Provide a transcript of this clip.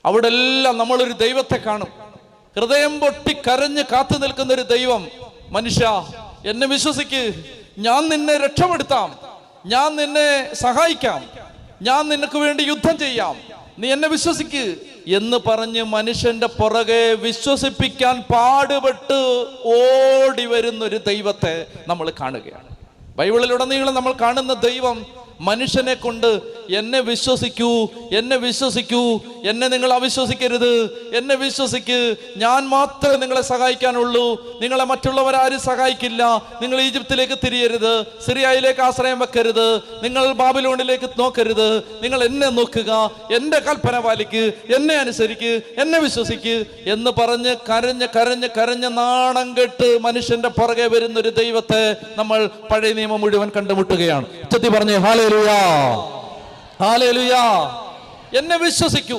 അവിടെ എല്ലാം നമ്മളൊരു ദൈവത്തെ കാണും. ഹൃദയം പൊട്ടി കരഞ്ഞ് കാത്തു നിൽക്കുന്ന ഒരു ദൈവം. മനുഷ്യ, എന്നെ വിശ്വസിക്ക്, ഞാൻ നിന്നെ രക്ഷപ്പെടുത്താം, ഞാൻ നിന്നെ സഹായിക്കാം, ഞാൻ നിനക്ക് വേണ്ടി യുദ്ധം ചെയ്യാം, നീ എന്നെ വിശ്വസിക്ക് എന്ന് പറഞ്ഞ് മനുഷ്യന്റെ പുറകെ വിശ്വസിപ്പിക്കാൻ പാടുപെട്ട് ഓടി വരുന്നൊരു ദൈവത്തെ നമ്മൾ കാണുകയാണ്. ബൈബിളിലുടനീളം നമ്മൾ കാണുന്ന ദൈവം മനുഷ്യനെ കൊണ്ട് എന്നെ വിശ്വസിക്കൂ, എന്നെ വിശ്വസിക്കൂ, എന്നെ നിങ്ങൾ അവിശ്വസിക്കരുത്, എന്നെ വിശ്വസിക്ക്, ഞാൻ മാത്രമേ നിങ്ങളെ സഹായിക്കാനുള്ളൂ, നിങ്ങളെ മറ്റുള്ളവരാരും സഹായിക്കില്ല, നിങ്ങൾ ഈജിപ്തിലേക്ക് തിരിയരുത്, സിറിയയിലേക്ക് ആശ്രയം വെക്കരുത്, നിങ്ങൾ ബാബിലോണിലേക്ക് നോക്കരുത്, നിങ്ങൾ എന്നെ നോക്കുക, എൻ്റെ കൽപ്പന പാലിക്ക്, എന്നെ അനുസരിക്ക്, എന്നെ വിശ്വസിക്ക് എന്ന് പറഞ്ഞ് കരഞ്ഞ് കരഞ്ഞ് കരഞ്ഞ് നാണം കെട്ട് മനുഷ്യന്റെ പുറകെ വരുന്നൊരു ദൈവത്തെ നമ്മൾ പഴയ നിയമം മുഴുവൻ കണ്ടുമുട്ടുകയാണ്. ഉച്ചത്തി പറഞ്ഞേ ഹല്ലേലൂയ, ഹല്ലേലൂയ. എന്നെ വിശ്വസിക്കൂ,